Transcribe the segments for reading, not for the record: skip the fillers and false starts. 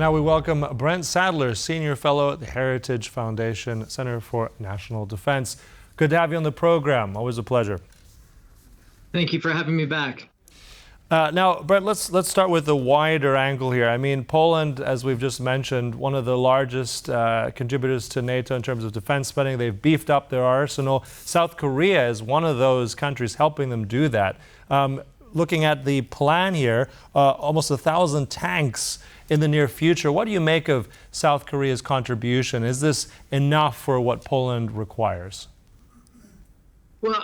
And now we welcome Brent Sadler, Senior Fellow at the Heritage Foundation Center for National Defense. Good to have you on the program. Always a pleasure. Thank you for having me back. Now, Brent, let's start with the wider angle here. I mean, Poland, as we've just mentioned, one of the largest contributors to NATO in terms of defense spending. They've beefed up their arsenal. South Korea is one of those countries helping them do that. Looking at the plan here, almost 1,000 tanks in the near future. What do you make of South Korea's contribution? Is this enough for what Poland requires? Well,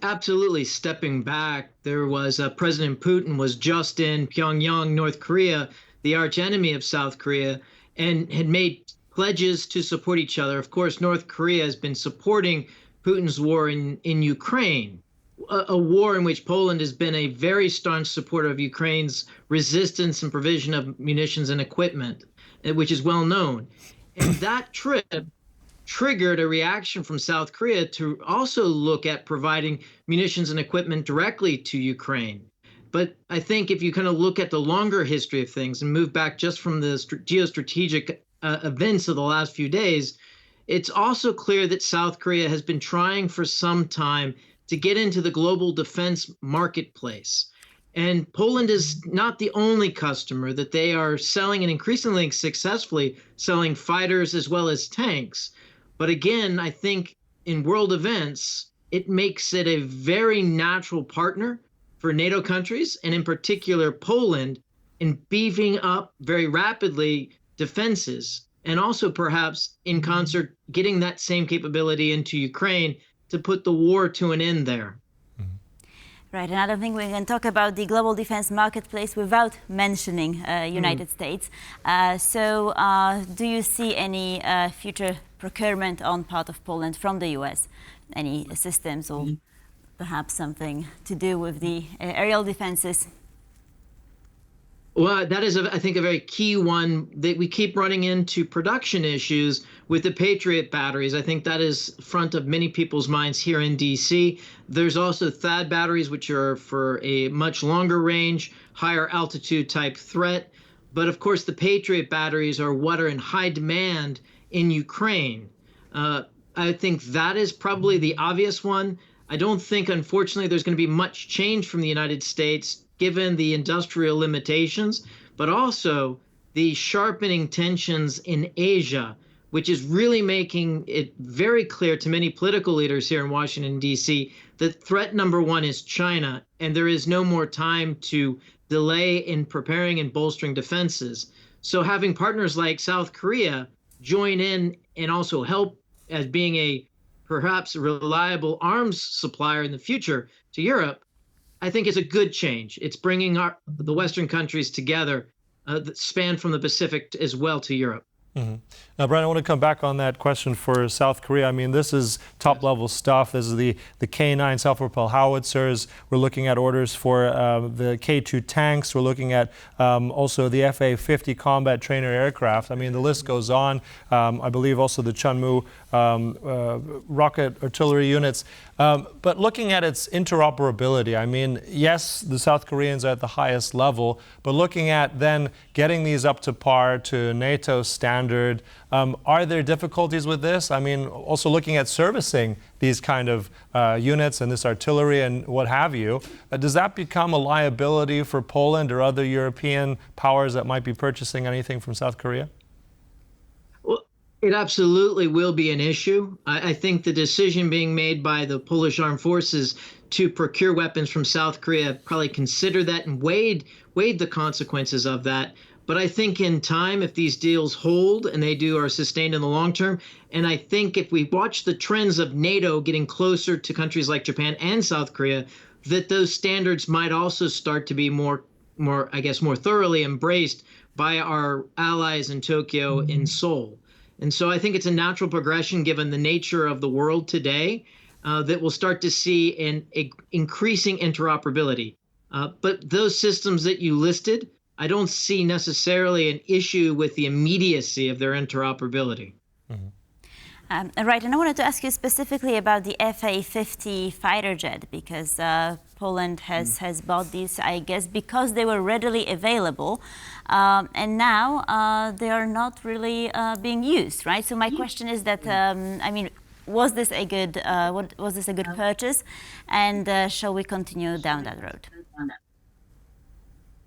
absolutely. Stepping back, there was President Putin was just in Pyongyang, North Korea, the arch enemy of South Korea, and had made pledges to support each other. Of course, North Korea has been supporting Putin's war in Ukraine, a war in which Poland has been a very staunch supporter of Ukraine's resistance and provision of munitions and equipment, which is well known. And that trip triggered a reaction from South Korea to also look at providing munitions and equipment directly to Ukraine. But I think if you kind of look at the longer history of things and move back just from the geostrategic events of the last few days, it's also clear that South Korea has been trying for some time to get into the global defense marketplace. And Poland is not the only customer that they are selling, and increasingly successfully selling fighters as well as tanks. But again, I think in world events, it makes it a very natural partner for NATO countries, and in particular Poland, in beefing up very rapidly defenses, and also perhaps in concert getting that same capability into Ukraine to put the war to an end there. Right, and I don't think we can talk about the global defense marketplace without mentioning United States. So do you see any future procurement on part of Poland from the US? Any systems or perhaps something to do with the aerial defenses? Well, that is, I think, a very key one that we keep running into production issues with the Patriot batteries. I think that is front of many people's minds here in DC. There's also THAAD batteries, which are for a much longer range, higher altitude type threat. But of course, the Patriot batteries are what are in high demand in Ukraine. I think that is probably the obvious one. I don't think, unfortunately, there's going to be much change from the United States given the industrial limitations, but also the sharpening tensions in Asia, which is really making it very clear to many political leaders here in Washington, D.C., that threat number one is China, and there is no more time to delay in preparing and bolstering defenses. So having partners like South Korea join in and also help as being a perhaps reliable arms supplier in the future to Europe, I think is a good change. It's bringing the Western countries together that span from the Pacific as well to Europe. Now, Brent, I want to come back on that question for South Korea. I mean, this is top-level stuff. This is the K9 self-propelled howitzers. We're looking at orders for the K2 tanks. We're looking at also the FA-50 combat trainer aircraft. I mean, the list goes on. I believe also the Chunmoo rocket artillery units. But looking at its interoperability, I mean, yes, the South Koreans are at the highest level, but looking at then getting these up to par to NATO standard, are there difficulties with this? I mean, also looking at servicing these kind of units and this artillery and what have you, does that become a liability for Poland or other European powers that might be purchasing anything from South Korea? It absolutely will be an issue. I think the decision being made by the Polish armed forces to procure weapons from South Korea probably considered that and weighed the consequences of that. But I think in time, if these deals hold and they are sustained in the long term, and I think if we watch the trends of NATO getting closer to countries like Japan and South Korea, that those standards might also start to be more thoroughly embraced by our allies in Tokyo and Seoul. And so I think it's a natural progression given the nature of the world today that we'll start to see an increasing interoperability. But those systems that you listed, I don't see necessarily an issue with the immediacy of their interoperability. Right, and I wanted to ask you specifically about the FA-50 fighter jet, because Poland has bought these, I guess, because they were readily available, and now they are not really being used, right? So my question is that, I mean, was this a good purchase, and shall we continue down that road?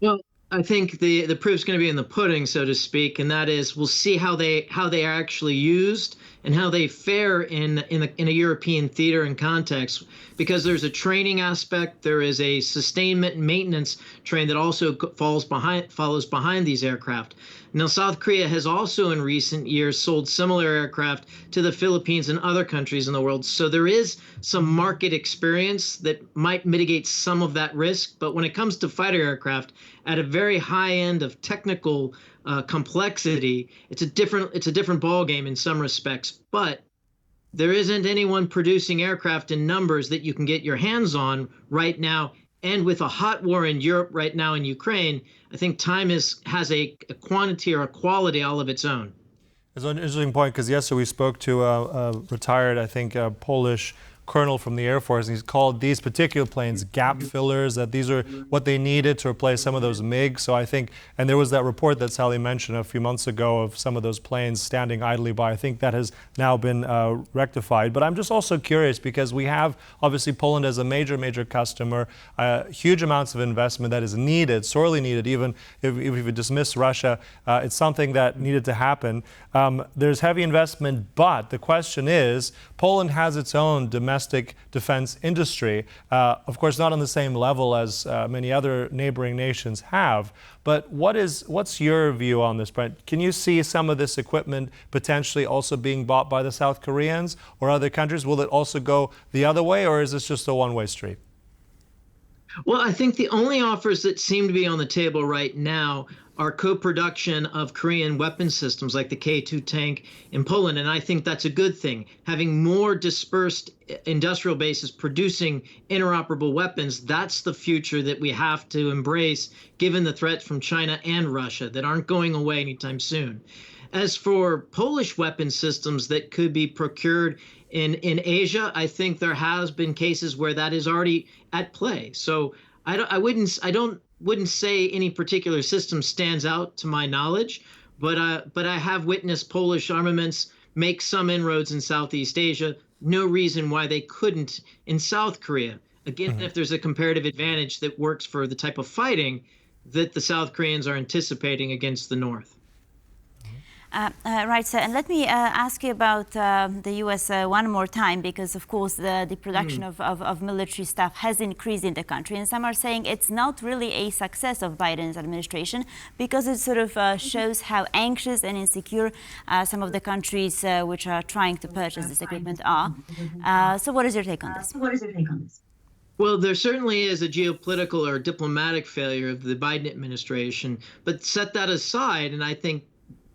Well, I think the proof's going to be in the pudding, so to speak, and that is we'll see how they are actually used and how they fare in a European theater and context, because there's a training aspect, there is a sustainment and maintenance train that also follows behind these aircraft. Now, South Korea has also in recent years sold similar aircraft to the Philippines and other countries in the world. So there is some market experience that might mitigate some of that risk. But when it comes to fighter aircraft at a very high end of technical complexity, it's a different ballgame in some respects. But there isn't anyone producing aircraft in numbers that you can get your hands on right now. And with a hot war in Europe right now in Ukraine, I think time has a quantity or a quality all of its own. It's an interesting point, because yesterday we spoke to a retired, I think, Polish colonel from the Air Force, and he's called these particular planes gap fillers, that these are what they needed to replace some of those MiGs. So I think, and there was that report that Sally mentioned a few months ago of some of those planes standing idly by. I think that has now been rectified. But I'm just also curious, because we have obviously Poland as a major customer, huge amounts of investment that is needed, sorely needed, even if we dismiss Russia, it's something that needed to happen. There's heavy investment, but the question is, Poland has its own domestic defense industry, of course not on the same level as many other neighboring nations have. But what's your view on this, Brent? Can you see some of this equipment potentially also being bought by the South Koreans or other countries? Will it also go the other way, or is this just a one-way street? Well, I think the only offers that seem to be on the table right now are co-production of Korean weapon systems like the K2 tank in Poland, and I think that's a good thing. Having more dispersed industrial bases producing interoperable weapons, that's the future that we have to embrace, given the threats from China and Russia that aren't going away anytime soon. As for Polish weapon systems that could be procured in Asia, I think there has been cases where that is already at play. So I wouldn't say any particular system stands out to my knowledge, but I have witnessed Polish armaments make some inroads in Southeast Asia. No reason why they couldn't in South Korea. Again, if there's a comparative advantage that works for the type of fighting that the South Koreans are anticipating against the North. Right, sir. And let me ask you about the U.S. One more time, because, of course, the production of military stuff has increased in the country. And some are saying it's not really a success of Biden's administration, because it sort of shows how anxious and insecure some of the countries which are trying to purchase this equipment are. So what is your take on this? Well, there certainly is a geopolitical or diplomatic failure of the Biden administration. But set that aside, and I think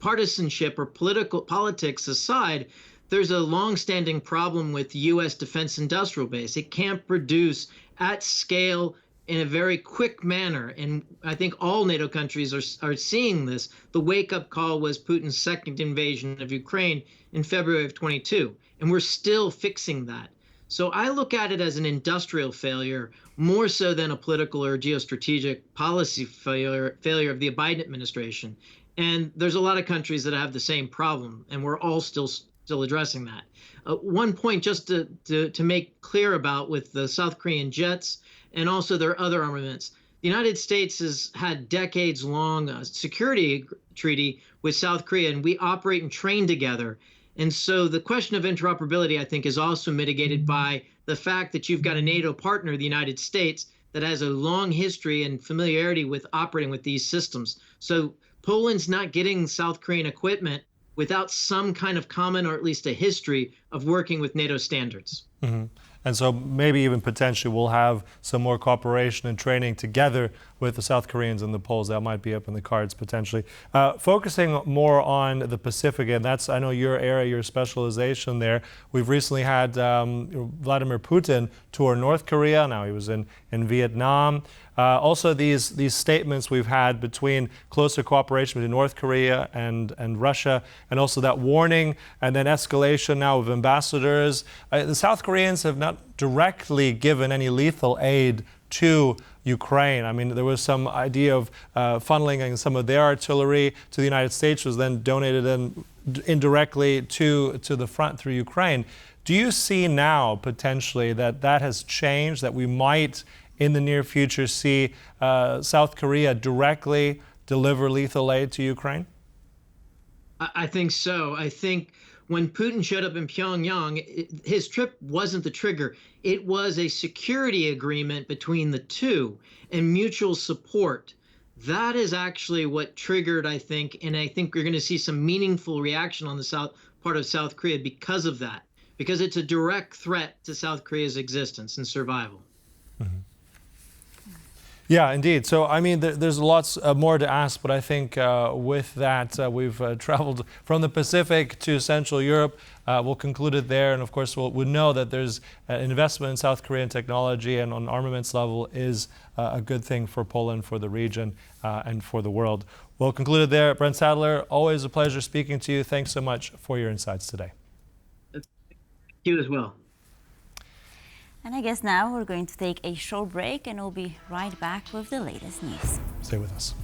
partisanship or politics aside, there's a long-standing problem with the U.S. defense industrial base. It can't produce at scale in a very quick manner, and I think all NATO countries are seeing this. The wake-up call was Putin's second invasion of Ukraine in February of 22, and we're still fixing that. So I look at it as an industrial failure more so than a political or geostrategic policy failure of the Biden administration. And there's a lot of countries that have the same problem, and we're all still addressing that. One point just to make clear about with the South Korean jets and also their other armaments, the United States has had decades-long security treaty with South Korea, and we operate and train together. And so the question of interoperability, I think, is also mitigated by the fact that you've got a NATO partner, the United States, that has a long history and familiarity with operating with these systems. So Poland's not getting South Korean equipment without some kind of common or at least a history of working with NATO standards. And so maybe even potentially we'll have some more cooperation and training together with the South Koreans in the polls. That might be up in the cards potentially. Focusing more on the Pacific, and that's, I know, your area, your specialization there. We've recently had Vladimir Putin tour North Korea. Now he was in Vietnam. Also, these statements we've had between closer cooperation between North Korea and Russia, and also that warning and then escalation now of ambassadors. The South Koreans have not directly given any lethal aid to Ukraine. I mean, there was some idea of funneling some of their artillery to the United States, was then donated indirectly to the front through Ukraine. Do you see now potentially that has changed, that we might in the near future see South Korea directly deliver lethal aid to Ukraine? I think so. I think when Putin showed up in Pyongyang, his trip wasn't the trigger. It was a security agreement between the two and mutual support. That is actually what triggered, I think, and I think we're going to see some meaningful reaction on the part of South Korea because of that, because it's a direct threat to South Korea's existence and survival. Mm-hmm. Yeah, indeed. So, I mean, there's lots more to ask, but I think with that, we've traveled from the Pacific to Central Europe. We'll conclude it there. And of course, we'll know that there's investment in South Korean technology and on armaments level is a good thing for Poland, for the region, and for the world. We'll conclude it there. Brent Sadler, always a pleasure speaking to you. Thanks so much for your insights today. Thank you as well. And I guess now we're going to take a short break and we'll be right back with the latest news. Stay with us.